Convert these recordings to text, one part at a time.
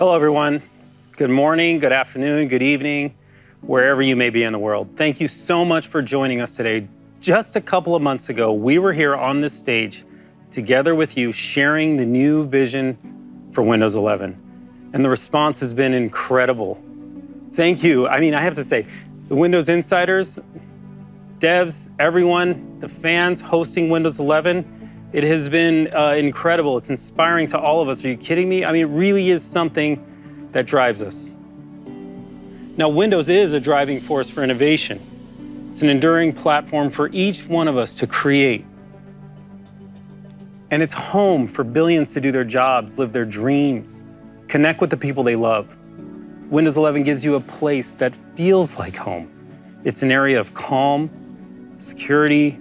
Hello, everyone. Good morning, good afternoon, good evening, wherever you may be in the world. Thank you so much for joining us today. Just a couple of months ago, we were here on this stage together with you, sharing the new vision for Windows 11. And the response has been incredible. Thank you. I mean, I have to say, the Windows insiders, devs, everyone, the fans hosting Windows 11, it has been incredible. It's inspiring to all of us. Are you kidding me? I mean, it really is something that drives us. Now, Windows is a driving force for innovation. It's an enduring platform for each one of us to create. And it's home for billions to do their jobs, live their dreams, connect with the people they love. Windows 11 gives you a place that feels like home. It's an area of calm, security,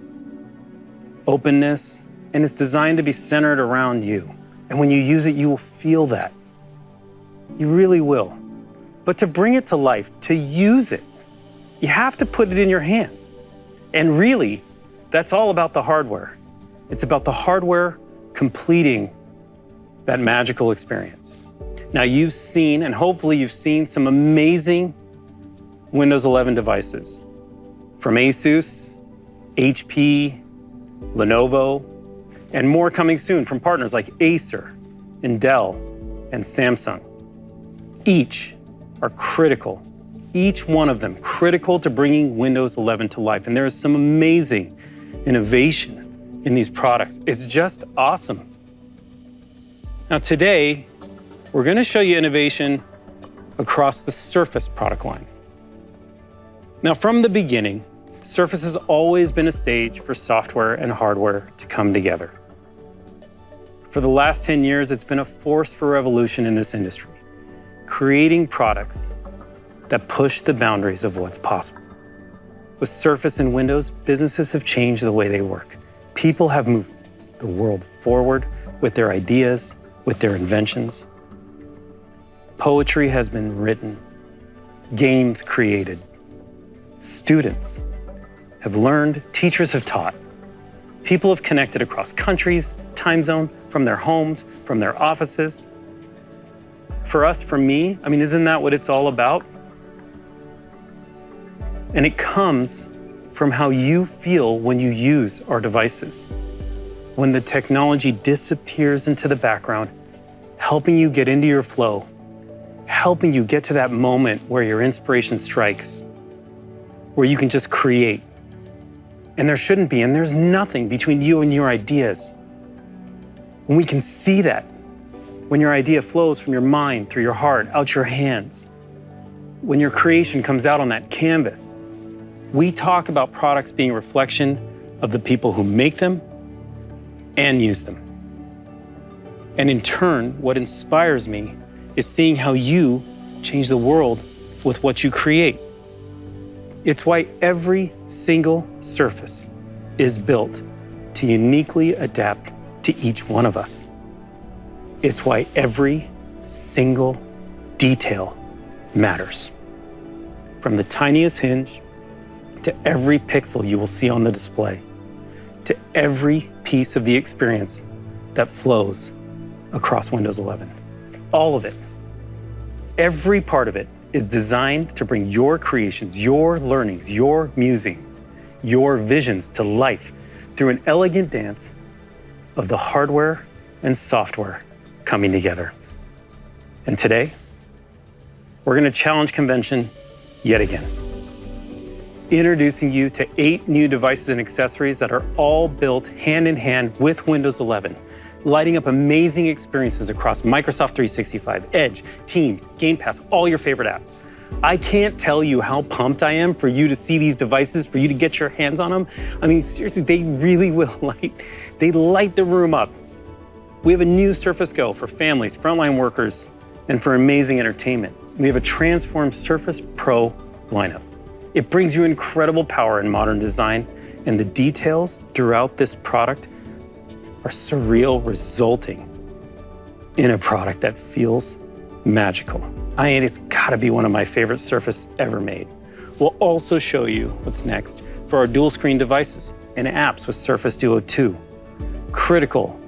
openness, and it's designed to be centered around you. And when you use it, you will feel that. You really will. But to bring it to life, to use it, you have to put it in your hands. And really, that's all about the hardware. It's about the hardware completing that magical experience. Now, you've seen, and hopefully you've seen, some amazing Windows 11 devices from Asus, HP, Lenovo, and more coming soon from partners like Acer and Dell and Samsung. Each are critical, each one of them critical to bringing Windows 11 to life. And there is some amazing innovation in these products. It's just awesome. Now today, we're going to show you innovation across the Surface product line. Now from the beginning, Surface has always been a stage for software and hardware to come together. For the last 10 years, it's been a force for revolution in this industry, creating products that push the boundaries of what's possible. With Surface and Windows, businesses have changed the way they work. People have moved the world forward with their ideas, with their inventions. Poetry has been written, games created, students have learned, teachers have taught. People have connected across countries, time zone, from their homes, from their offices. For us, for me, I mean, isn't that what it's all about? And it comes from how you feel when you use our devices. When the technology disappears into the background, helping you get into your flow, helping you get to that moment where your inspiration strikes, where you can just create. And there shouldn't be, and there's nothing between you and your ideas. When we can see that, when your idea flows from your mind, through your heart, out your hands, when your creation comes out on that canvas, we talk about products being a reflection of the people who make them and use them. And in turn, what inspires me is seeing how you change the world with what you create. It's why every single Surface is built to uniquely adapt to each one of us. It's why every single detail matters. From the tiniest hinge to every pixel you will see on the display, to every piece of the experience that flows across Windows 11. All of it, every part of it is designed to bring your creations, your learnings, your musing, your visions to life through an elegant dance of the hardware and software coming together. And today, we're going to challenge convention yet again. Introducing you to 8 new devices and accessories that are all built hand in hand with Windows 11, lighting up amazing experiences across Microsoft 365, Edge, Teams, Game Pass, all your favorite apps. I can't tell you how pumped I am for you to see these devices, for you to get your hands on them. I mean, seriously, they really will light the room up. We have a new Surface Go for families, frontline workers, and for amazing entertainment. We have a transformed Surface Pro lineup. It brings you incredible power and modern design, and the details throughout this product are surreal, resulting in a product that feels magical. I mean, it's gotta be one of my favorite Surface ever made. We'll also show you what's next for our dual screen devices and apps with Surface Duo 2. Critical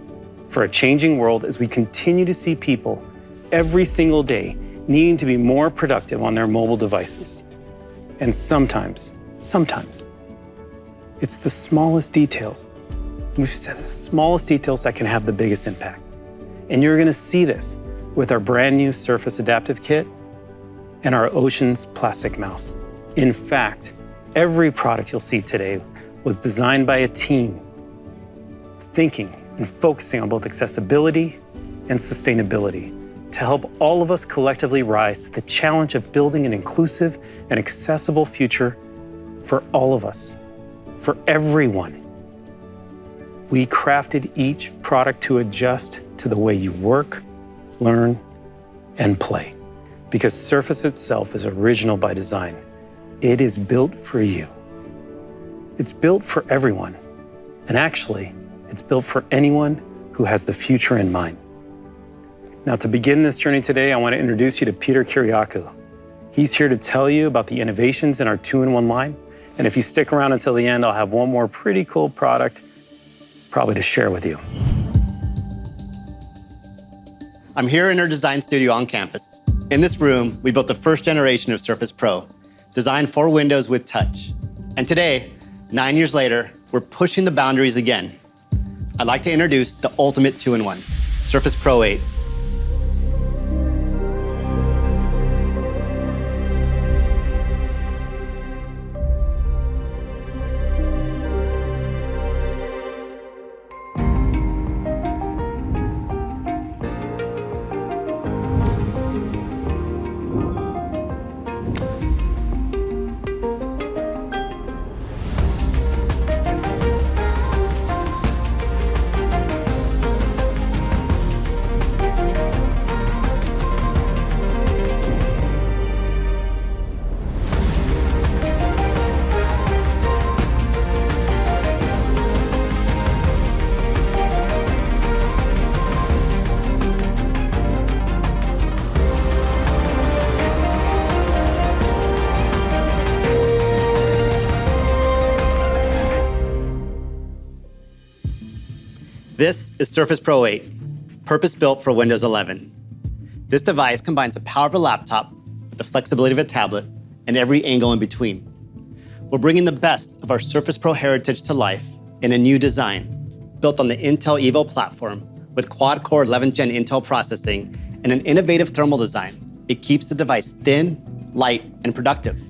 for a changing world as we continue to see people every single day needing to be more productive on their mobile devices. And sometimes, it's the smallest details. We've said the smallest details that can have the biggest impact. And you're gonna see this with our brand new Surface Adaptive Kit and our Oceans plastic mouse. In fact, every product you'll see today was designed by a team thinking and focusing on both accessibility and sustainability to help all of us collectively rise to the challenge of building an inclusive and accessible future for all of us, for everyone. We crafted each product to adjust to the way you work, learn, and play. Because Surface itself is original by design. It is built for you. It's built for everyone. And actually, it's built for anyone who has the future in mind. Now, to begin this journey today, I want to introduce you to Peter Kiriakou. He's here to tell you about the innovations in our 2-in-1 line. And if you stick around until the end, I'll have one more pretty cool product probably to share with you. I'm here in our design studio on campus. In this room, we built the first generation of Surface Pro, designed for Windows with touch. And today, 9 years later, we're pushing the boundaries again. I'd like to introduce the ultimate 2-in-1, Surface Pro 8. This is Surface Pro 8, purpose-built for Windows 11. This device combines the power of a laptop with the flexibility of a tablet and every angle in between. We're bringing the best of our Surface Pro heritage to life in a new design, built on the Intel Evo platform with quad-core 11th Gen Intel processing and an innovative thermal design. It keeps the device thin, light, and productive,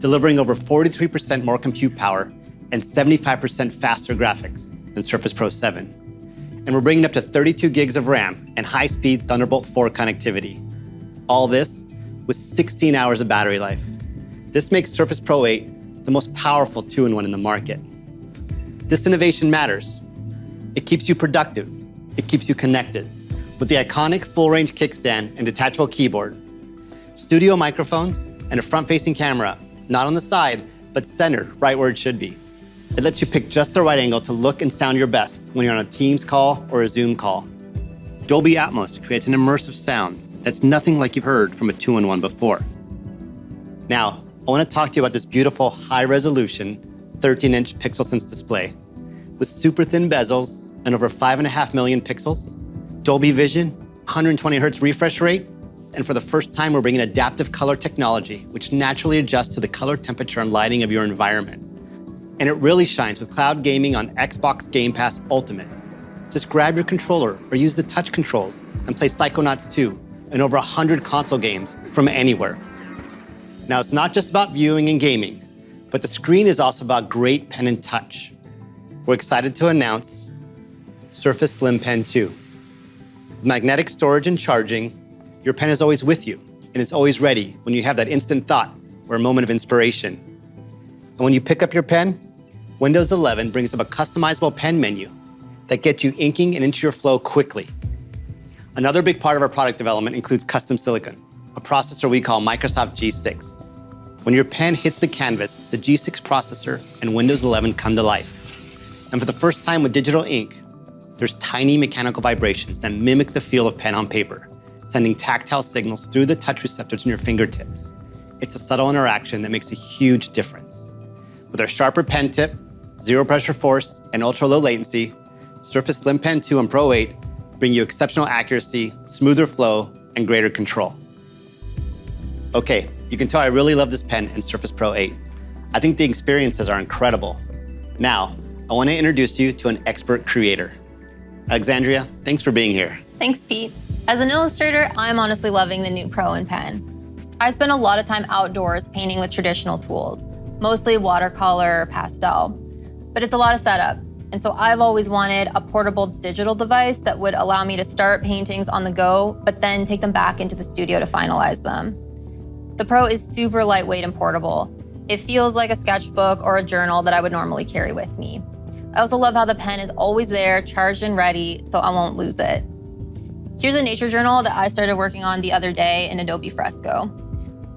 delivering over 43% more compute power and 75% faster graphics than Surface Pro 7. And we're bringing up to 32 gigs of RAM and high-speed Thunderbolt 4 connectivity. All this with 16 hours of battery life. This makes Surface Pro 8 the most powerful 2-in-1 in the market. This innovation matters. It keeps you productive. It keeps you connected. With the iconic full-range kickstand and detachable keyboard, studio microphones, and a front-facing camera, not on the side, but centered right where it should be. It lets you pick just the right angle to look and sound your best when you're on a Teams call or a Zoom call. Dolby Atmos creates an immersive sound that's nothing like you've heard from a 2-in-1 before. Now, I want to talk to you about this beautiful high-resolution 13-inch PixelSense display. With super thin bezels and over 5.5 million pixels, Dolby Vision, 120 Hz refresh rate, and for the first time, we're bringing adaptive color technology, which naturally adjusts to the color, temperature, and lighting of your environment. And it really shines with cloud gaming on Xbox Game Pass Ultimate. Just grab your controller or use the touch controls and play Psychonauts 2 and over 100 console games from anywhere. Now, it's not just about viewing and gaming, but the screen is also about great pen and touch. We're excited to announce Surface Slim Pen 2. With magnetic storage and charging, your pen is always with you, and it's always ready when you have that instant thought or a moment of inspiration. And when you pick up your pen, Windows 11 brings up a customizable pen menu that gets you inking and into your flow quickly. Another big part of our product development includes custom silicon, a processor we call Microsoft G6. When your pen hits the canvas, the G6 processor and Windows 11 come to life. And for the first time with digital ink, there's tiny mechanical vibrations that mimic the feel of pen on paper, sending tactile signals through the touch receptors in your fingertips. It's a subtle interaction that makes a huge difference. With our sharper pen tip, zero pressure force, and ultra low latency, Surface Slim Pen 2 and Pro 8 bring you exceptional accuracy, smoother flow, and greater control. Okay, you can tell I really love this pen and Surface Pro 8. I think the experiences are incredible. Now, I want to introduce you to an expert creator. Alexandria, thanks for being here. Thanks, Pete. As an illustrator, I'm honestly loving the new Pro and pen. I spend a lot of time outdoors painting with traditional tools, mostly watercolor or pastel. But it's a lot of setup, and so I've always wanted a portable digital device that would allow me to start paintings on the go, but then take them back into the studio to finalize them. The Pro is super lightweight and portable. It feels like a sketchbook or a journal that I would normally carry with me. I also love how the pen is always there, charged and ready, so I won't lose it. Here's a nature journal that I started working on the other day in Adobe Fresco.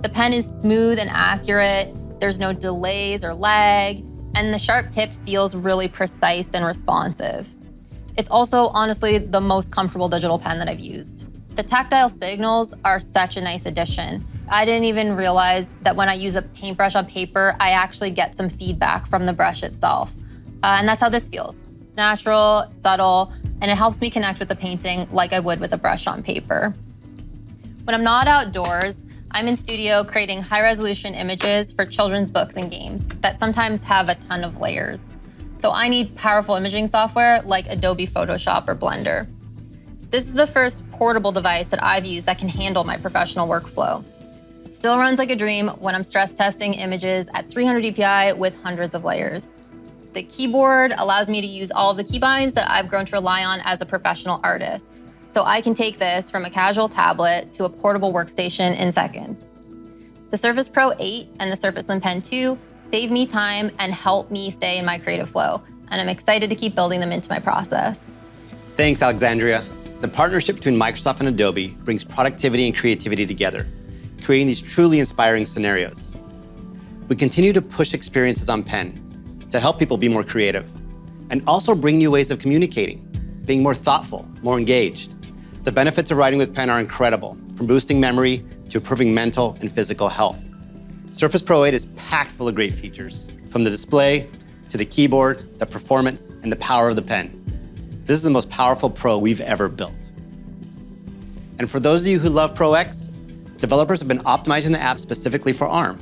The pen is smooth and accurate, there's no delays or lag, and the sharp tip feels really precise and responsive. It's also honestly the most comfortable digital pen that I've used. The tactile signals are such a nice addition. I didn't even realize that when I use a paintbrush on paper, I actually get some feedback from the brush itself. And that's how this feels. It's natural, subtle, and it helps me connect with the painting like I would with a brush on paper. When I'm not outdoors, I'm in studio creating high-resolution images for children's books and games that sometimes have a ton of layers. So I need powerful imaging software like Adobe Photoshop or Blender. This is the first portable device that I've used that can handle my professional workflow. It still runs like a dream when I'm stress testing images at 300 dpi with hundreds of layers. The keyboard allows me to use all of the keybinds that I've grown to rely on as a professional artist. So I can take this from a casual tablet to a portable workstation in seconds. The Surface Pro 8 and the Surface Slim Pen 2 save me time and help me stay in my creative flow. And I'm excited to keep building them into my process. Thanks, Alexandria. The partnership between Microsoft and Adobe brings productivity and creativity together, creating these truly inspiring scenarios. We continue to push experiences on pen to help people be more creative, and also bring new ways of communicating, being more thoughtful, more engaged. The benefits of writing with pen are incredible, from boosting memory to improving mental and physical health. Surface Pro 8 is packed full of great features, from the display to the keyboard, the performance, and the power of the pen. This is the most powerful Pro we've ever built. And for those of you who love Pro X, developers have been optimizing the app specifically for ARM.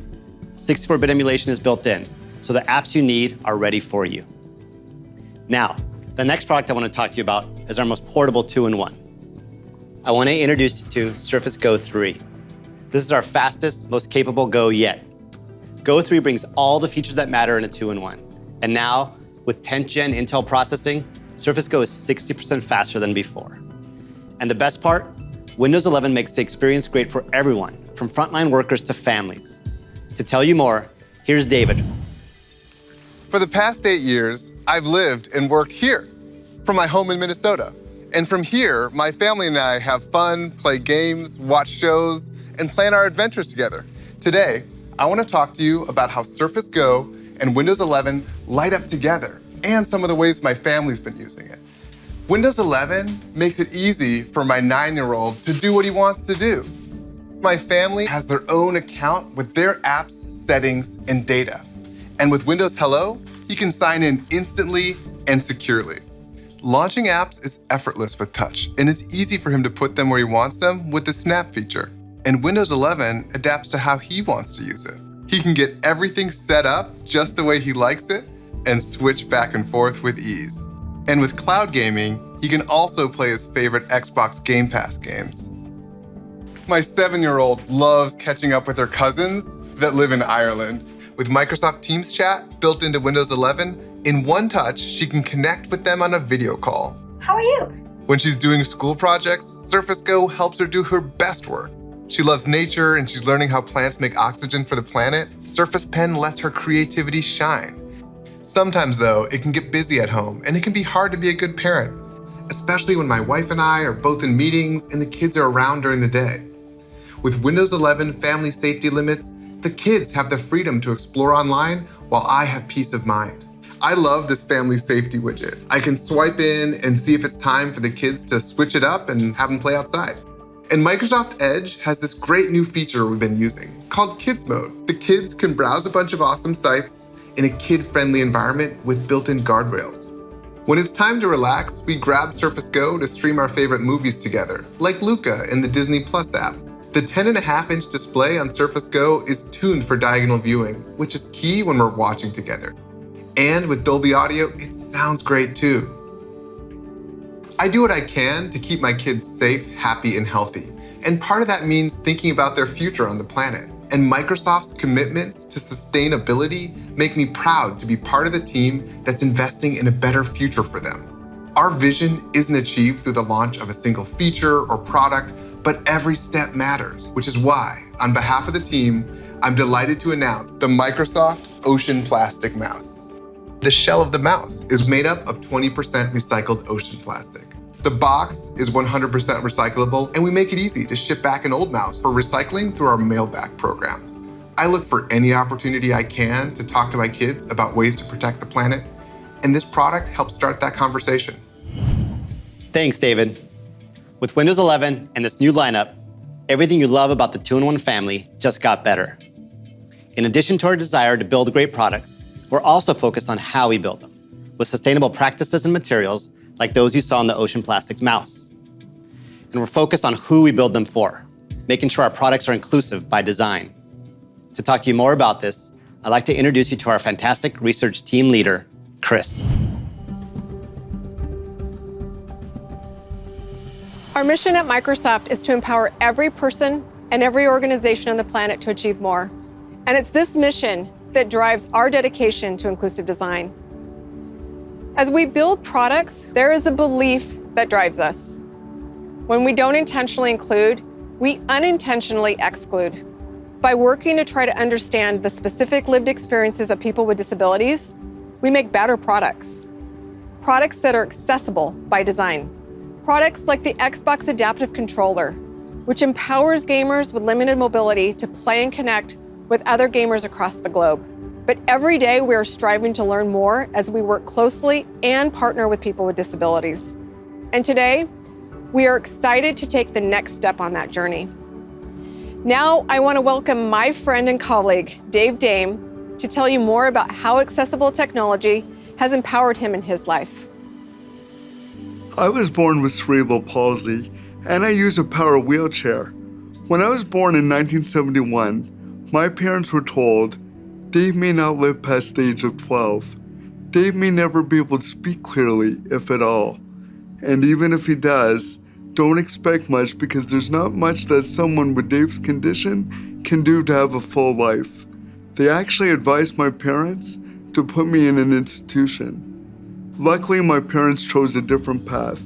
64-bit emulation is built in, so the apps you need are ready for you. Now, the next product I want to talk to you about is our most portable 2-in-1. I want to introduce you to Surface Go 3. This is our fastest, most capable Go yet. Go 3 brings all the features that matter in a 2-in-1. And now, with 10th gen Intel processing, Surface Go is 60% faster than before. And the best part? Windows 11 makes the experience great for everyone, from frontline workers to families. To tell you more, here's David. For the past 8 years, I've lived and worked here from my home in Minnesota. And from here, my family and I have fun, play games, watch shows, and plan our adventures together. Today, I want to talk to you about how Surface Go and Windows 11 light up together and some of the ways my family's been using it. Windows 11 makes it easy for my 9-year-old to do what he wants to do. My family has their own account with their apps, settings, and data. And with Windows Hello, he can sign in instantly and securely. Launching apps is effortless with touch, and it's easy for him to put them where he wants them with the Snap feature. And Windows 11 adapts to how he wants to use it. He can get everything set up just the way he likes it and switch back and forth with ease. And with cloud gaming, he can also play his favorite Xbox Game Pass games. My 7-year-old loves catching up with her cousins that live in Ireland. With Microsoft Teams chat built into Windows 11, in one touch, she can connect with them on a video call. How are you? When she's doing school projects, Surface Go helps her do her best work. She loves nature and she's learning how plants make oxygen for the planet. Surface Pen lets her creativity shine. Sometimes though, it can get busy at home and it can be hard to be a good parent, especially when my wife and I are both in meetings and the kids are around during the day. With Windows 11 family safety limits, the kids have the freedom to explore online while I have peace of mind. I love this family safety widget. I can swipe in and see if it's time for the kids to switch it up and have them play outside. And Microsoft Edge has this great new feature we've been using called Kids Mode. The kids can browse a bunch of awesome sites in a kid-friendly environment with built-in guardrails. When it's time to relax, we grab Surface Go to stream our favorite movies together, like Luca in the Disney Plus app. The 10.5-inch display on Surface Go is tuned for diagonal viewing, which is key when we're watching together. And with Dolby Audio, it sounds great too. I do what I can to keep my kids safe, happy, and healthy. And part of that means thinking about their future on the planet. And Microsoft's commitments to sustainability make me proud to be part of the team that's investing in a better future for them. Our vision isn't achieved through the launch of a single feature or product, but every step matters, which is why, on behalf of the team, I'm delighted to announce the Microsoft Ocean Plastic Mouse. The shell of the mouse is made up of 20% recycled ocean plastic. The box is 100% recyclable, and we make it easy to ship back an old mouse for recycling through our mail-back program. I look for any opportunity I can to talk to my kids about ways to protect the planet, and this product helps start that conversation. Thanks, David. With Windows 11 and this new lineup, everything you love about the 2-in-1 family just got better. In addition to our desire to build great products, we're also focused on how we build them, with sustainable practices and materials like those you saw in the Ocean Plastics mouse. And we're focused on who we build them for, making sure our products are inclusive by design. To talk to you more about this, I'd like to introduce you to our fantastic research team leader, Chris. Our mission at Microsoft is to empower every person and every organization on the planet to achieve more. And it's this mission that drives our dedication to inclusive design. As we build products, there is a belief that drives us. When we don't intentionally include, we unintentionally exclude. By working to try to understand the specific lived experiences of people with disabilities, we make better products. Products that are accessible by design. Products like the Xbox Adaptive Controller, which empowers gamers with limited mobility to play and connect with other gamers across the globe. But every day we are striving to learn more as we work closely and partner with people with disabilities. And today, we are excited to take the next step on that journey. Now, I want to welcome my friend and colleague, Dave Dame, to tell you more about how accessible technology has empowered him in his life. I was born with cerebral palsy, and I use a power wheelchair. When I was born in 1971, my parents were told, Dave may not live past the age of 12. Dave may never be able to speak clearly, if at all. And even if he does, don't expect much because there's not much that someone with Dave's condition can do to have a full life. They actually advised my parents to put me in an institution. Luckily, my parents chose a different path.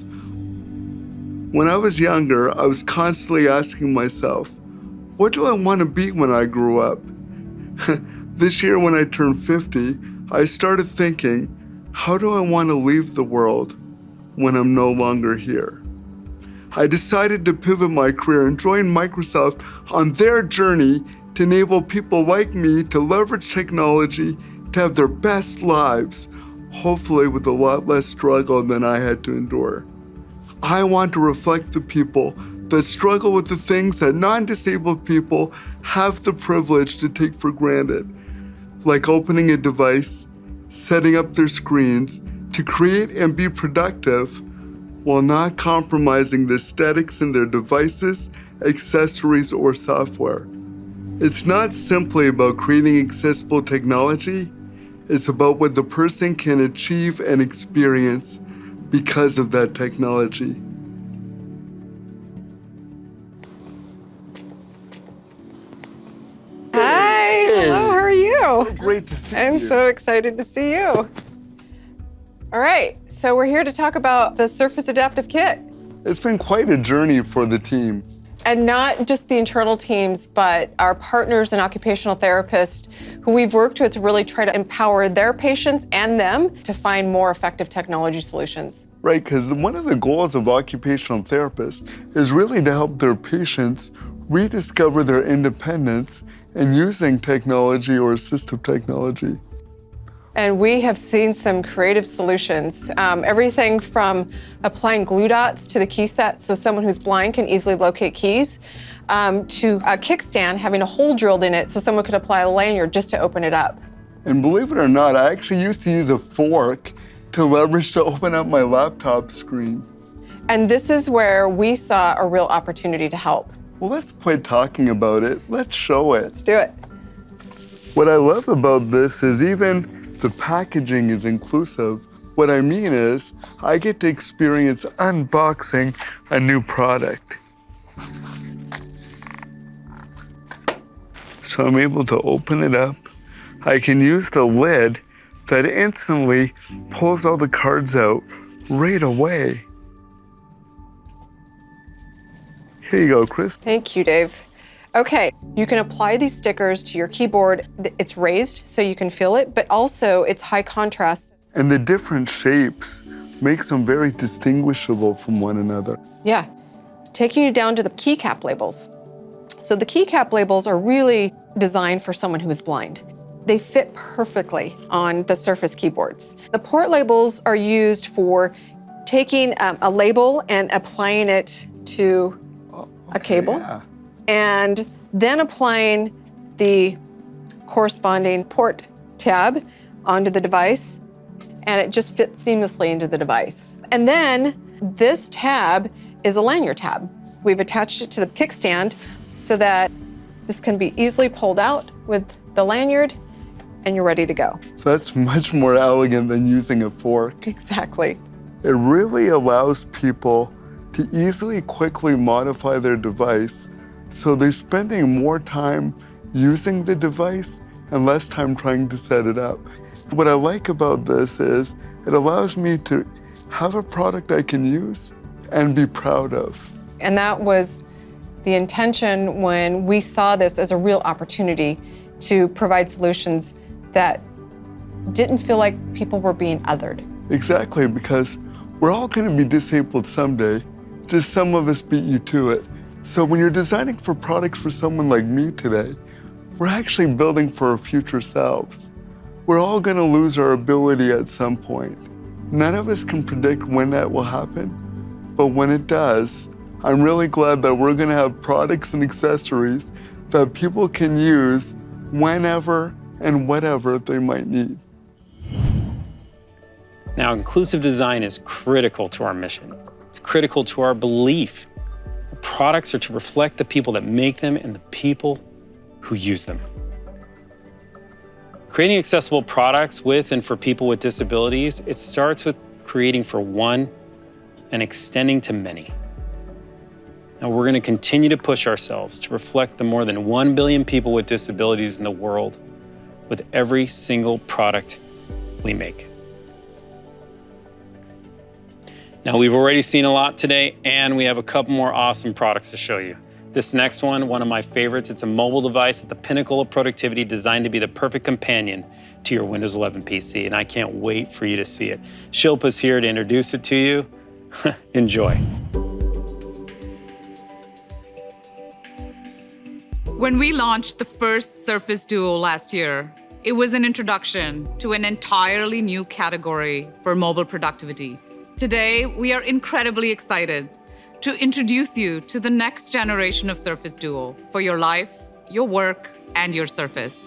When I was younger, I was constantly asking myself, what do I want to be when I grew up? This year when I turned 50, I started thinking, how do I want to leave the world when I'm no longer here? I decided to pivot my career and join Microsoft on their journey to enable people like me to leverage technology to have their best lives, hopefully with a lot less struggle than I had to endure. I want to reflect the people that struggle with the things that non-disabled people have the privilege to take for granted, like opening a device, setting up their screens to create and be productive while not compromising the aesthetics in their devices, accessories, or software. It's not simply about creating accessible technology, it's about what the person can achieve and experience because of that technology. Hi, hello, how are you? Great to see you. I'm so excited to see you. All right, so we're here to talk about the Surface Adaptive Kit. It's been quite a journey for the team. And not just the internal teams, but our partners and occupational therapists who we've worked with to really try to empower their patients and them to find more effective technology solutions. Right, because one of the goals of occupational therapists is really to help their patients rediscover their independence in using technology or assistive technology. And we have seen some creative solutions, everything from applying glue dots to the key set so someone who's blind can easily locate keys, to a kickstand having a hole drilled in it so someone could apply a lanyard just to open it up. And believe it or not, I actually used to use a fork to leverage to open up my laptop screen. And this is where we saw a real opportunity to help. Well, let's quit talking about it. Let's show it. Let's do it. What I love about this is even the packaging is inclusive. What I mean is I get to experience unboxing a new product. So I'm able to open it up. I can use the lid that instantly pulls all the cards out right away. Here you go, Chris. Thank you, Dave. Okay, you can apply these stickers to your keyboard. It's raised so you can feel it, but also it's high contrast. And the different shapes makes them very distinguishable from one another. Yeah, taking you down to the keycap labels. So the keycap labels are really designed for someone who is blind. They fit perfectly on the Surface keyboards. The port labels are used for taking a label and applying it to a cable, Yeah. and then applying the corresponding port tab onto the device, and it just fits seamlessly into the device. And then this tab is a lanyard tab. We've attached it to the kickstand so that this can be easily pulled out with the lanyard, and you're ready to go. So that's much more elegant than using a fork. Exactly. It really allows people to easily, quickly modify their device, so they're spending more time using the device and less time trying to set it up. What I like about this is it allows me to have a product I can use and be proud of. And that was the intention when we saw this as a real opportunity to provide solutions that didn't feel like people were being othered. Exactly, because we're all going to be disabled someday, just some of us beat you to it. So when you're designing for products for someone like me today, we're actually building for our future selves. We're all going to lose our ability at some point. None of us can predict when that will happen, but when it does, I'm really glad that we're going to have products and accessories that people can use whenever and whatever they might need. Now, inclusive design is critical to our mission. It's critical to our belief. Our products are to reflect the people that make them and the people who use them. Creating accessible products with and for people with disabilities, it starts with creating for one and extending to many. Now, we're going to continue to push ourselves to reflect the more than 1 billion people with disabilities in the world with every single product we make. Now, we've already seen a lot today, and we have a couple more awesome products to show you. This next one of my favorites, it's a mobile device at the pinnacle of productivity designed to be the perfect companion to your Windows 11 PC, and I can't wait for you to see it. Shilpa's here to introduce it to you. Enjoy. When we launched the first Surface Duo last year, it was an introduction to an entirely new category for mobile productivity. Today, we are incredibly excited to introduce you to the next generation of Surface Duo for your life, your work, and your Surface.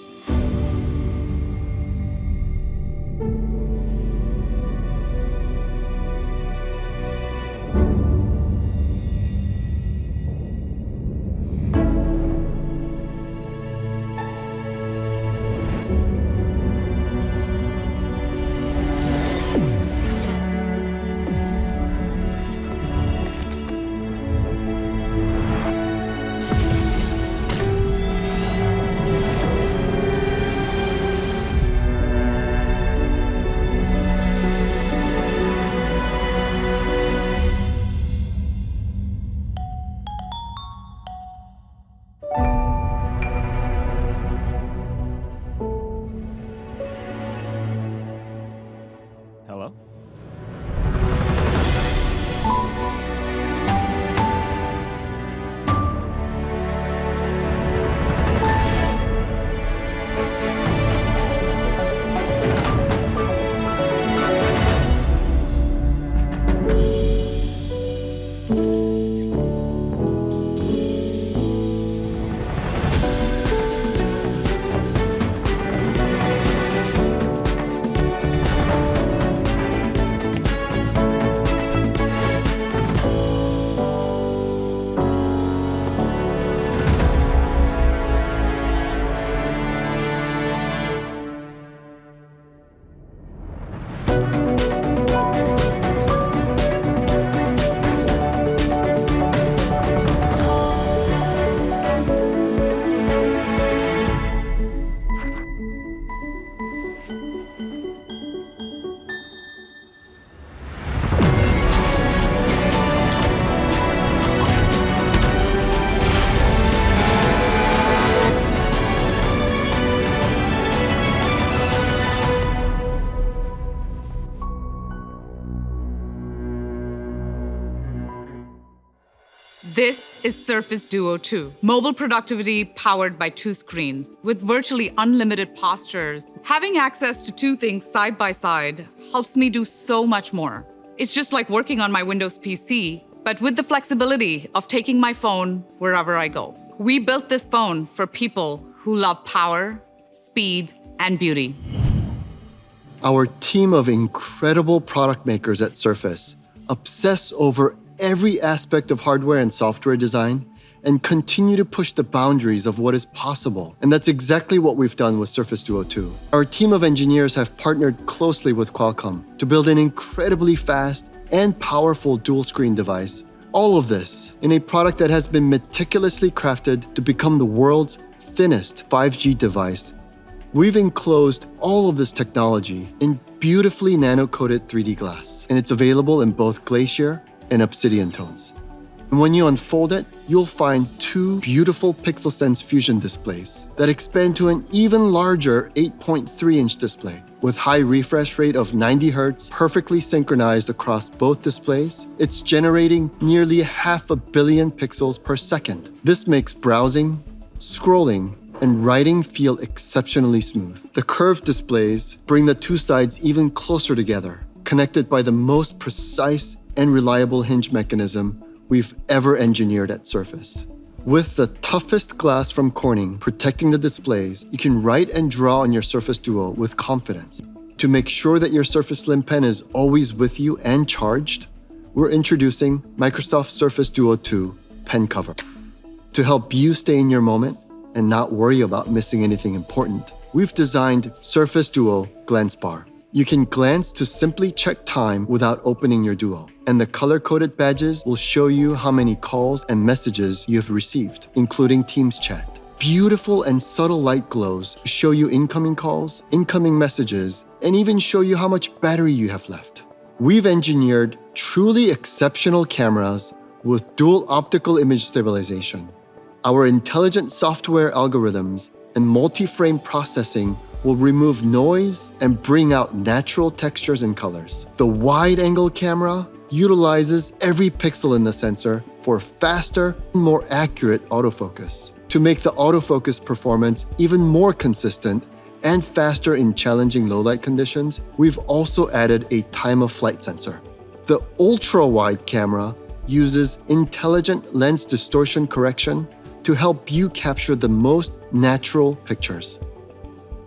This is Surface Duo 2, mobile productivity powered by 2 screens. With virtually unlimited postures, having access to 2 things side by side helps me do so much more. It's just like working on my Windows PC, but with the flexibility of taking my phone wherever I go. We built this phone for people who love power, speed, and beauty. Our team of incredible product makers at Surface obsess over every aspect of hardware and software design and continue to push the boundaries of what is possible. And that's exactly what we've done with Surface Duo 2. Our team of engineers have partnered closely with Qualcomm to build an incredibly fast and powerful dual-screen device. All of this in a product that has been meticulously crafted to become the world's thinnest 5G device. We've enclosed all of this technology in beautifully nano-coated 3D glass, and it's available in both Glacier and Obsidian tones. And when you unfold it, you'll find 2 beautiful PixelSense Fusion displays that expand to an even larger 8.3-inch display. With high refresh rate of 90 Hz, perfectly synchronized across both displays, it's generating nearly 500 million pixels per second. This makes browsing, scrolling, and writing feel exceptionally smooth. The curved displays bring the 2 sides even closer together, connected by the most precise and reliable hinge mechanism we've ever engineered at Surface. With the toughest glass from Corning protecting the displays, you can write and draw on your Surface Duo with confidence. To make sure that your Surface Slim Pen is always with you and charged, we're introducing Microsoft Surface Duo 2 Pen Cover. To help you stay in your moment and not worry about missing anything important, we've designed Surface Duo Glance Bar. You can glance to simply check time without opening your Duo, and the color-coded badges will show you how many calls and messages you've received, including Teams chat. Beautiful and subtle light glows show you incoming calls, incoming messages, and even show you how much battery you have left. We've engineered truly exceptional cameras with dual optical image stabilization. Our intelligent software algorithms and multi-frame processing will remove noise and bring out natural textures and colors. The wide-angle camera utilizes every pixel in the sensor for faster and more accurate autofocus. To make the autofocus performance even more consistent and faster in challenging low-light conditions, we've also added a time-of-flight sensor. The ultra-wide camera uses intelligent lens distortion correction to help you capture the most natural pictures.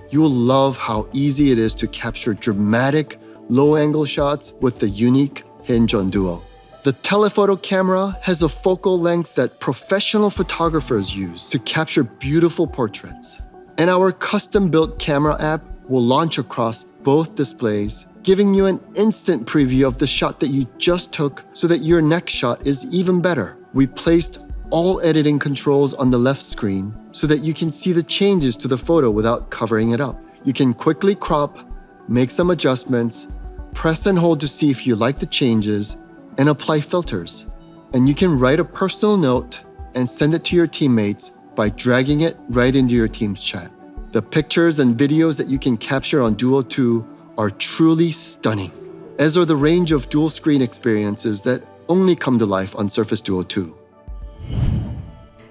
You'll love how easy it is to capture dramatic, low-angle shots with the unique hinge on Duo. The telephoto camera has a focal length that professional photographers use to capture beautiful portraits. And our custom-built camera app will launch across both displays, giving you an instant preview of the shot that you just took so that your next shot is even better. We placed all editing controls on the left screen so that you can see the changes to the photo without covering it up. You can quickly crop, make some adjustments, press and hold to see if you like the changes, and apply filters. And you can write a personal note and send it to your teammates by dragging it right into your Teams chat. The pictures and videos that you can capture on Duo 2 are truly stunning, as are the range of dual screen experiences that only come to life on Surface Duo 2.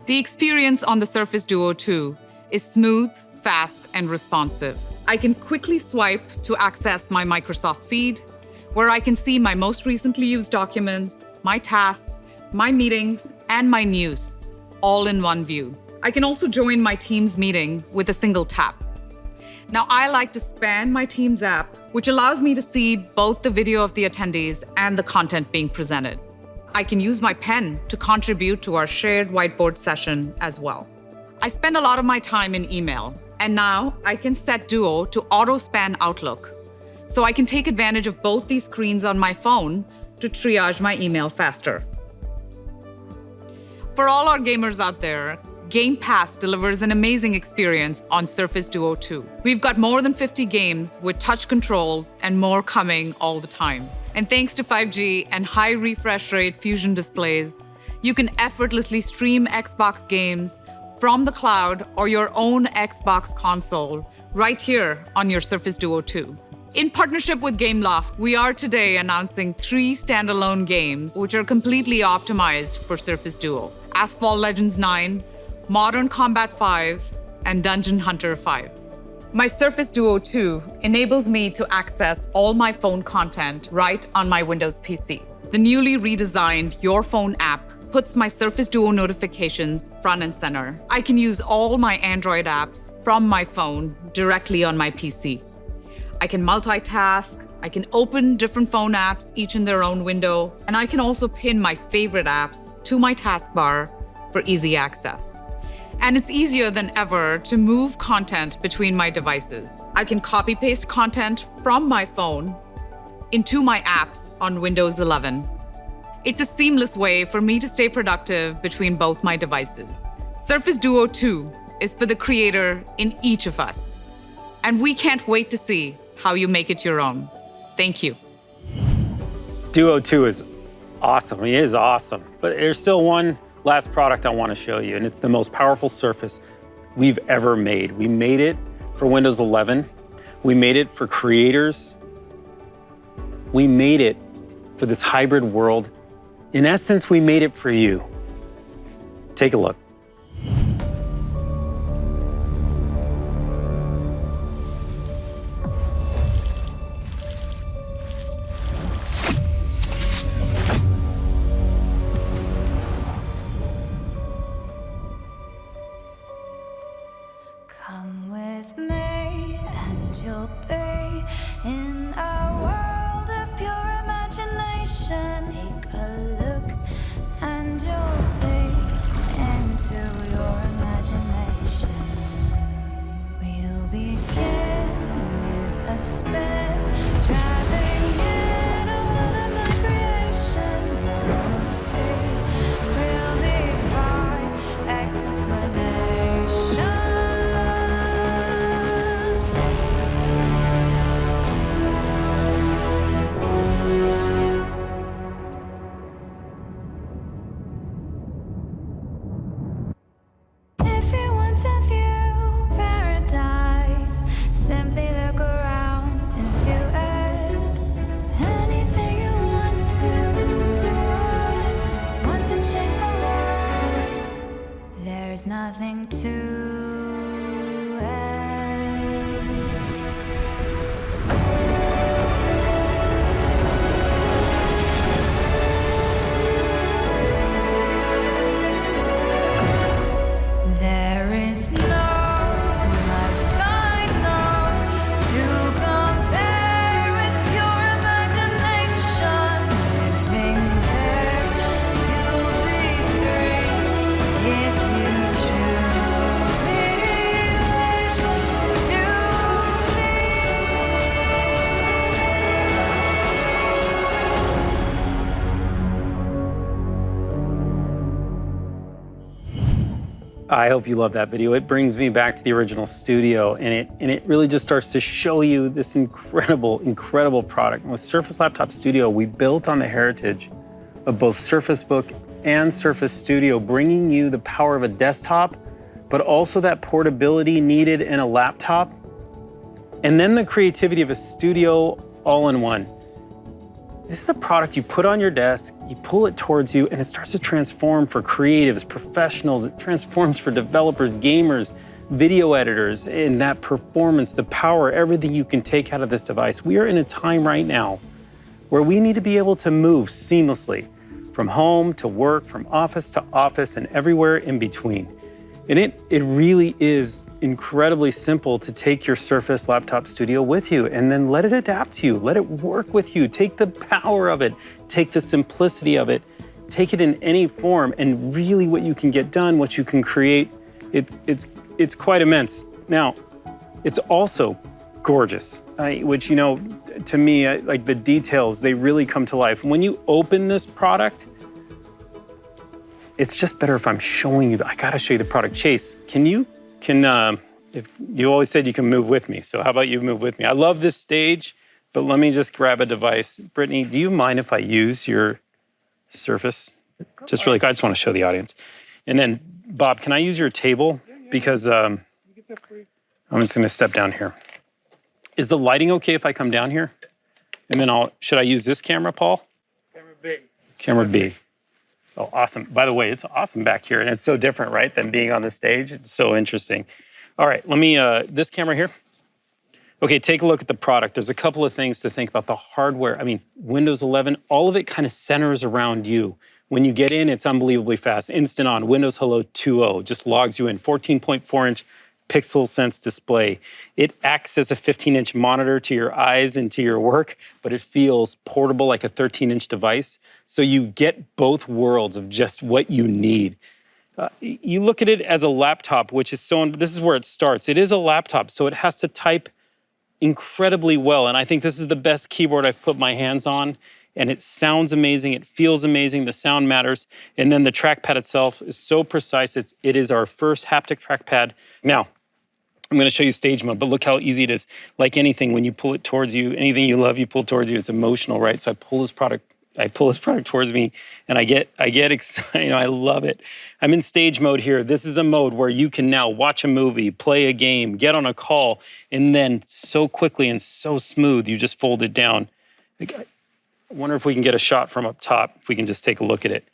The experience on the Surface Duo 2 is smooth, fast, and responsive. I can quickly swipe to access my Microsoft feed, where I can see my most recently used documents, my tasks, my meetings, and my news, all in one view. I can also join my Teams meeting with a single tap. Now, I like to span my Teams app, which allows me to see both the video of the attendees and the content being presented. I can use my pen to contribute to our shared whiteboard session as well. I spend a lot of my time in email, and now I can set Duo to auto-span Outlook, so I can take advantage of both these screens on my phone to triage my email faster. For all our gamers out there, Game Pass delivers an amazing experience on Surface Duo 2. We've got more than 50 games with touch controls and more coming all the time. And thanks to 5G and high refresh rate Fusion displays, you can effortlessly stream Xbox games from the cloud or your own Xbox console right here on your Surface Duo 2. In partnership with Gameloft, we are today announcing 3 standalone games which are completely optimized for Surface Duo: Asphalt Legends 9, Modern Combat 5, and Dungeon Hunter 5. My Surface Duo 2 enables me to access all my phone content right on my Windows PC. The newly redesigned Your Phone app puts my Surface Duo notifications front and center. I can use all my Android apps from my phone directly on my PC. I can multitask, I can open different phone apps, each in their own window, and I can also pin my favorite apps to my taskbar for easy access. And it's easier than ever to move content between my devices. I can copy-paste content from my phone into my apps on Windows 11. It's a seamless way for me to stay productive between both my devices. Surface Duo 2 is for the creator in each of us. And we can't wait to see how you make it your own. Thank you. Duo 2 is awesome. It is awesome. But there's still one last product I want to show you, and it's the most powerful Surface we've ever made. We made it for Windows 11. We made it for creators. We made it for this hybrid world. In essence, we made it for you. Take a look. Come with me and you'll be in a world of pure imagination. Take a look and you'll see into your imagination. We'll begin with a spin, traveling in a world of my creation. We'll see, we'll defy explanation. If you want to view paradise, simply look around and view it. Anything you want to do it. Want to change the world? There's nothing to it. There is no life I know to compare with pure imagination. Living there, you'll be free if you truly wish to I hope you love that video. It brings me back to the original studio, and it really just starts to show you this incredible product. With Surface Laptop Studio, we built on the heritage of both Surface Book and Surface Studio, bringing you the power of a desktop, but also that portability needed in a laptop, and then the creativity of a studio all in one. This is a product you put on your desk, you pull it towards you, and it starts to transform for creatives, professionals. It transforms for developers, gamers, video editors, and that performance, the power, everything you can take out of this device. We are in a time right now where we need to be able to move seamlessly from home to work, from office to office, and everywhere in between. And it really is incredibly simple to take your Surface Laptop Studio with you and then let it adapt to you, let it work with you, take the power of it, take the simplicity of it, take it in any form, and really what you can get done, what you can create, it's quite immense. Now, it's also gorgeous, which, you know, to me, like the details, they really come to life. When you open this product, it's just better if I'm showing you. I gotta show you the product. Chase, if you always said you can move with me, so how about you move with me? I love this stage, but let me just grab a device. Brittany, do you mind if I use your Surface? Just really quick, I just wanna show the audience. And then, Bob, can I use your table? Because I'm just gonna step down here. Is the lighting okay if I come down here? And then should I use this camera, Paul? Camera B. Camera B. Oh, awesome. By the way, it's awesome back here. And it's so different, right, than being on the stage. It's so interesting. All right, let me, this camera here. Okay, take a look at the product. There's a couple of things to think about. The hardware, I mean, Windows 11, all of it kind of centers around you. When you get in, it's unbelievably fast. Instant on, Windows Hello 2.0 just logs you in. 14.4-inch pixel sense display. It acts as a 15-inch monitor to your eyes and to your work, but it feels portable like a 13-inch device. So you get both worlds of just what you need. You look at it as a laptop, which is this is where it starts. It is a laptop, so it has to type incredibly well. And I think this is the best keyboard I've put my hands on. And it sounds amazing, it feels amazing, the sound matters. And then the trackpad itself is so precise. It is our first haptic trackpad. Now, I'm gonna show you stage mode, but look how easy it is. Like anything, when you pull it towards you, anything you love, you pull towards you, it's emotional, right? So I pull this product towards me and I get excited, I love it. I'm in stage mode here. This is a mode where you can now watch a movie, play a game, get on a call, and then so quickly and so smooth, you just fold it down. I wonder if we can get a shot from up top, if we can just take a look at it.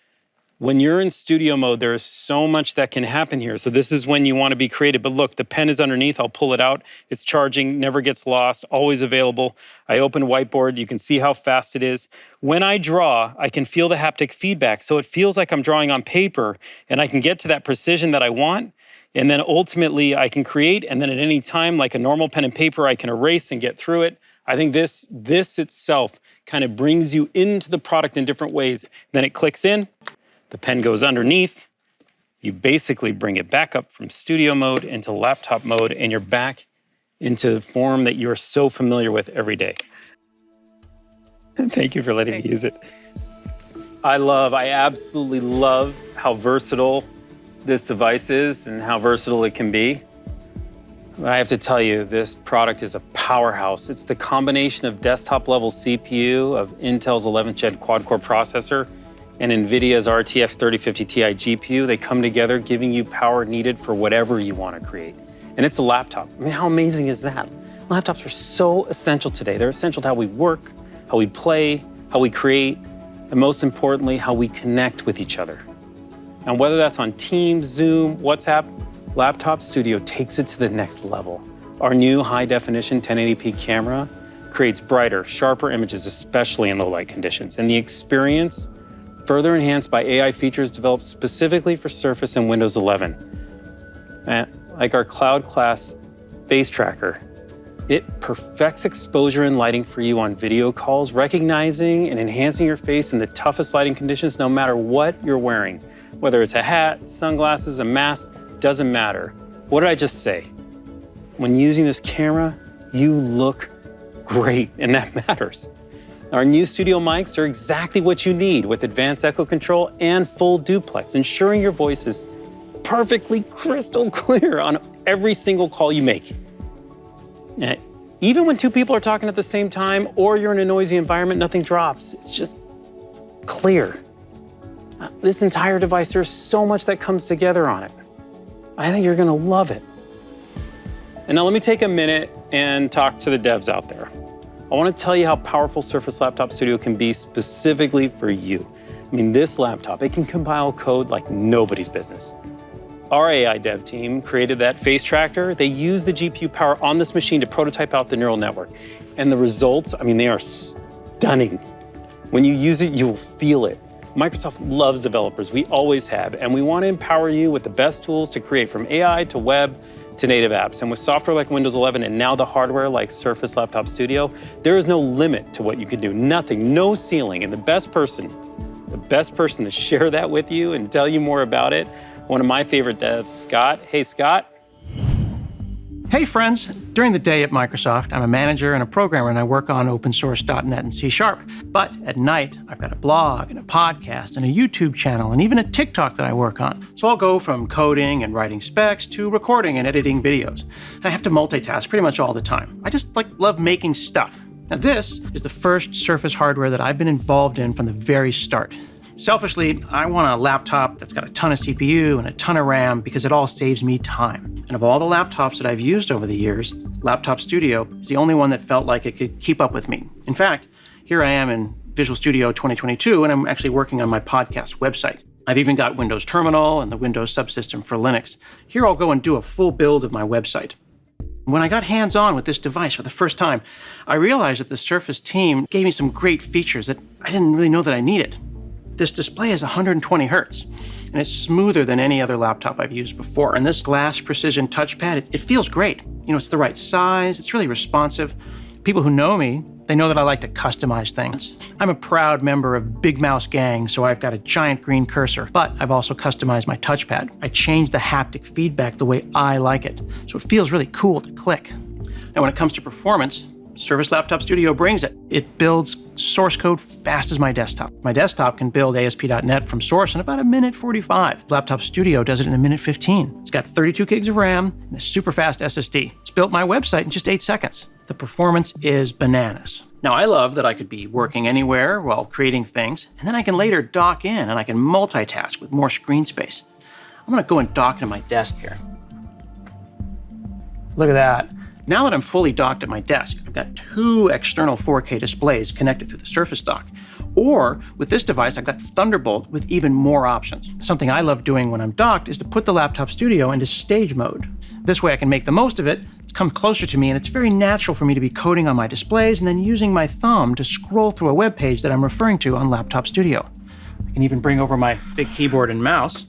When you're in studio mode, there is so much that can happen here. So this is when you want to be creative. But look, the pen is underneath. I'll pull it out. It's charging, never gets lost, always available. I open whiteboard. You can see how fast it is. When I draw, I can feel the haptic feedback. So it feels like I'm drawing on paper and I can get to that precision that I want. And then ultimately I can create. And then at any time, like a normal pen and paper, I can erase and get through it. I think this itself kind of brings you into the product in different ways. Then it clicks in. The pen goes underneath. You basically bring it back up from studio mode into laptop mode, and you're back into the form that you're so familiar with every day. Thank you for letting me use it. I absolutely love how versatile this device is and how versatile it can be. But I have to tell you, this product is a powerhouse. It's the combination of desktop-level CPU, of Intel's 11th Gen quad-core processor, and NVIDIA's RTX 3050 Ti GPU. They come together, giving you power needed for whatever you want to create. And it's a laptop. I mean, how amazing is that? Laptops are so essential today. They're essential to how we work, how we play, how we create, and most importantly, how we connect with each other. And whether that's on Teams, Zoom, WhatsApp, Laptop Studio takes it to the next level. Our new high-definition 1080p camera creates brighter, sharper images, especially in low-light conditions. And the experience, further enhanced by AI features developed specifically for Surface and Windows 11. Like our cloud-class face tracker, it perfects exposure and lighting for you on video calls, recognizing and enhancing your face in the toughest lighting conditions, no matter what you're wearing. Whether it's a hat, sunglasses, a mask, doesn't matter. What did I just say? When using this camera, you look great, and that matters. Our new studio mics are exactly what you need with advanced echo control and full duplex, ensuring your voice is perfectly crystal clear on every single call you make. Even when two people are talking at the same time or you're in a noisy environment, nothing drops. It's just clear. This entire device, there's so much that comes together on it. I think you're gonna love it. And now let me take a minute and talk to the devs out there. I want to tell you how powerful Surface Laptop Studio can be specifically for you. I mean, this laptop, it can compile code like nobody's business. Our AI dev team created that face tracker. They used the GPU power on this machine to prototype out the neural network. And the results, I mean, they are stunning. When you use it, you'll feel it. Microsoft loves developers, we always have, and we want to empower you with the best tools to create from AI to web to native apps. And with software like Windows 11 and now the hardware like Surface Laptop Studio, there is no limit to what you can do, nothing, no ceiling. And the best person to share that with you and tell you more about it, one of my favorite devs, Scott. Hey, Scott. Hey friends, during the day at Microsoft, I'm a manager and a programmer and I work on open source.NET and C#. But at night, I've got a blog and a podcast and a YouTube channel and even a TikTok that I work on. So I'll go from coding and writing specs to recording and editing videos. And I have to multitask pretty much all the time. I just love making stuff. Now this is the first Surface hardware that I've been involved in from the very start. Selfishly, I want a laptop that's got a ton of CPU and a ton of RAM because it all saves me time. And of all the laptops that I've used over the years, Laptop Studio is the only one that felt like it could keep up with me. In fact, here I am in Visual Studio 2022, and I'm actually working on my podcast website. I've even got Windows Terminal and the Windows subsystem for Linux. Here I'll go and do a full build of my website. When I got hands-on with this device for the first time, I realized that the Surface team gave me some great features that I didn't really know that I needed. This display is 120 hertz, and it's smoother than any other laptop I've used before. And this glass precision touchpad, it feels great. It's the right size, it's really responsive. People who know me, they know that I like to customize things. I'm a proud member of Big Mouse Gang, so I've got a giant green cursor, but I've also customized my touchpad. I changed the haptic feedback the way I like it, so it feels really cool to click. Now, when it comes to performance, Surface Laptop Studio brings it. It builds source code fast as my desktop. My desktop can build ASP.NET from source in about 1:45. Laptop Studio does it in 1:15. It's got 32 gigs of RAM and a super fast SSD. It's built my website in just 8 seconds. The performance is bananas. Now, I love that I could be working anywhere while creating things, and then I can later dock in and I can multitask with more screen space. I'm gonna go and dock into my desk here. Look at that. Now that I'm fully docked at my desk, I've got 2 external 4K displays connected to the Surface dock. Or with this device, I've got Thunderbolt with even more options. Something I love doing when I'm docked is to put the Laptop Studio into stage mode. This way I can make the most of it, it's come closer to me, and it's very natural for me to be coding on my displays and then using my thumb to scroll through a web page that I'm referring to on Laptop Studio. I can even bring over my big keyboard and mouse,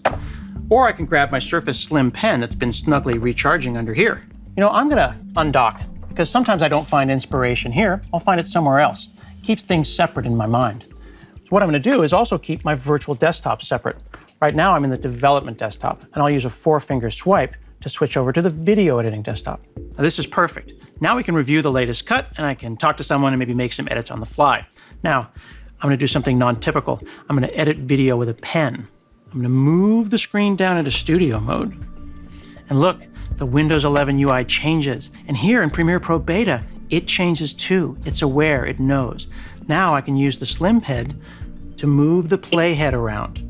or I can grab my Surface Slim Pen that's been snugly recharging under here. I'm gonna undock because sometimes I don't find inspiration here, I'll find it somewhere else. It keeps things separate in my mind. So what I'm gonna do is also keep my virtual desktop separate. Right now I'm in the development desktop, and I'll use a 4-finger swipe to switch over to the video editing desktop. Now this is perfect. Now we can review the latest cut, and I can talk to someone and maybe make some edits on the fly. Now, I'm gonna do something non-typical. I'm gonna edit video with a pen. I'm gonna move the screen down into studio mode. And look, the Windows 11 UI changes. And here in Premiere Pro Beta, it changes too. It's aware, it knows. Now I can use the Slim Head to move the playhead around.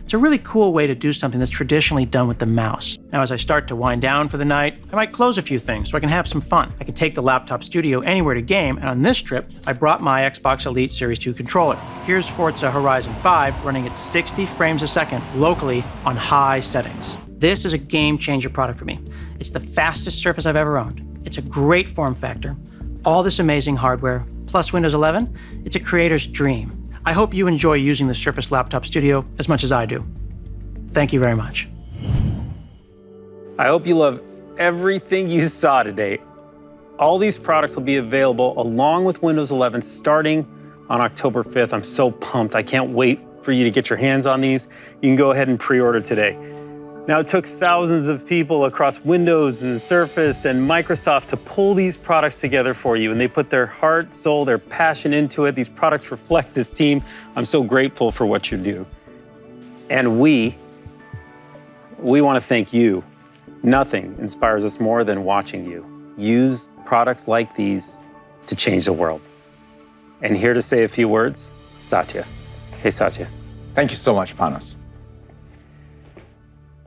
It's a really cool way to do something that's traditionally done with the mouse. Now, as I start to wind down for the night, I might close a few things so I can have some fun. I can take the Laptop Studio anywhere to game, and on this trip, I brought my Xbox Elite Series 2 controller. Here's Forza Horizon 5 running at 60 frames a second locally on high settings. This is a game-changer product for me. It's the fastest Surface I've ever owned. It's a great form factor. All this amazing hardware, plus Windows 11, it's a creator's dream. I hope you enjoy using the Surface Laptop Studio as much as I do. Thank you very much. I hope you love everything you saw today. All these products will be available along with Windows 11 starting on October 5th. I'm so pumped. I can't wait for you to get your hands on these. You can go ahead and pre-order today. Now, it took thousands of people across Windows and Surface and Microsoft to pull these products together for you, and they put their heart, soul, their passion into it. These products reflect this team. I'm so grateful for what you do. And we want to thank you. Nothing inspires us more than watching you use products like these to change the world. And here to say a few words, Satya. Hey, Satya. Thank you so much, Panos.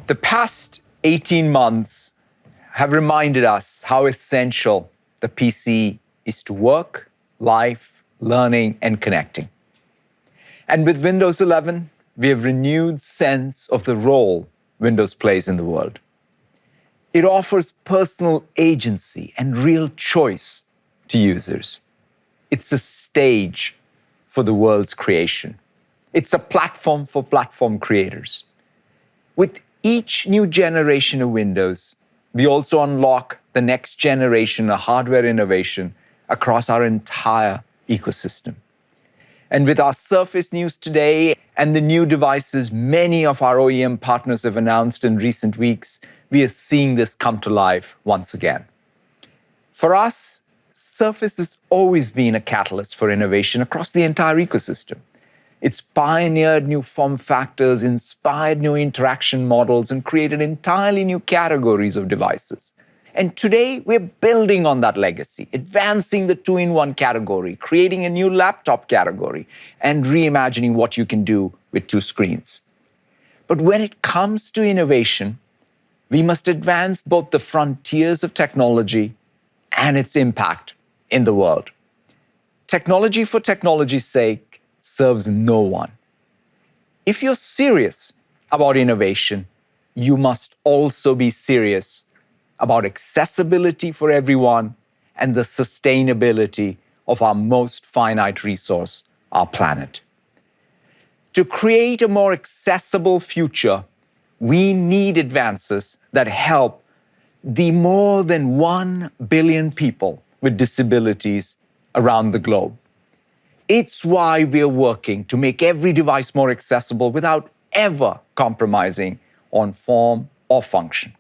The past 18 months have reminded us how essential the PC is to work, life, learning, and connecting. And with Windows 11, we have renewed sense of the role Windows plays in the world. It offers personal agency and real choice to users. It's a stage for the world's creation. It's a platform for platform creators. With each new generation of Windows, we also unlock the next generation of hardware innovation across our entire ecosystem. And with our Surface news today and the new devices many of our OEM partners have announced in recent weeks, we are seeing this come to life once again. For us, Surface has always been a catalyst for innovation across the entire ecosystem. It's pioneered new form factors, inspired new interaction models, and created entirely new categories of devices. And today, we're building on that legacy, advancing the two-in-one category, creating a new laptop category, and reimagining what you can do with two screens. But when it comes to innovation, we must advance both the frontiers of technology and its impact in the world. Technology for technology's sake serves no one. If you're serious about innovation, you must also be serious about accessibility for everyone and the sustainability of our most finite resource, our planet. To create a more accessible future, we need advances that help the more than 1 billion people with disabilities around the globe. It's why we're working to make every device more accessible without ever compromising on form or function.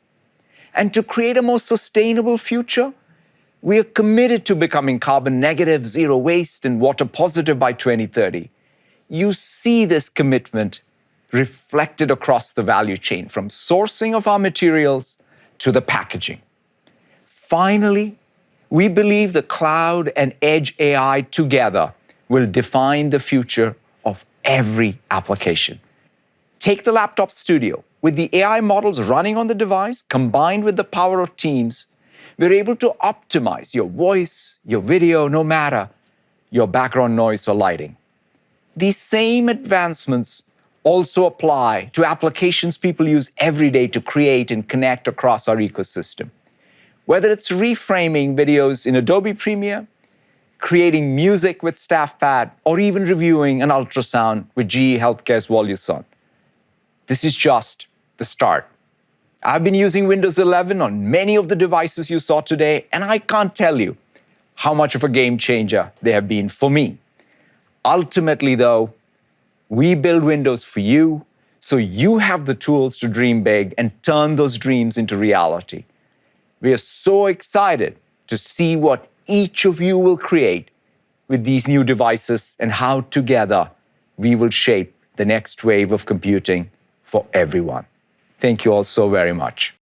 And to create a more sustainable future, we are committed to becoming carbon negative, zero waste, and water positive by 2030. You see this commitment reflected across the value chain, from sourcing of our materials to the packaging. Finally, we believe the cloud and edge AI together will define the future of every application. Take the laptop studio. With the AI models running on the device, combined with the power of Teams, we're able to optimize your voice, your video, no matter your background noise or lighting. These same advancements also apply to applications people use every day to create and connect across our ecosystem. Whether it's reframing videos in Adobe Premiere, creating music with StaffPad, or even reviewing an ultrasound with GE Healthcare's Voluson. This is just the start. I've been using Windows 11 on many of the devices you saw today, and I can't tell you how much of a game changer they have been for me. Ultimately, though, we build Windows for you, so you have the tools to dream big and turn those dreams into reality. We are so excited to see what each of you will create with these new devices and how together we will shape the next wave of computing for everyone. Thank you all so very much.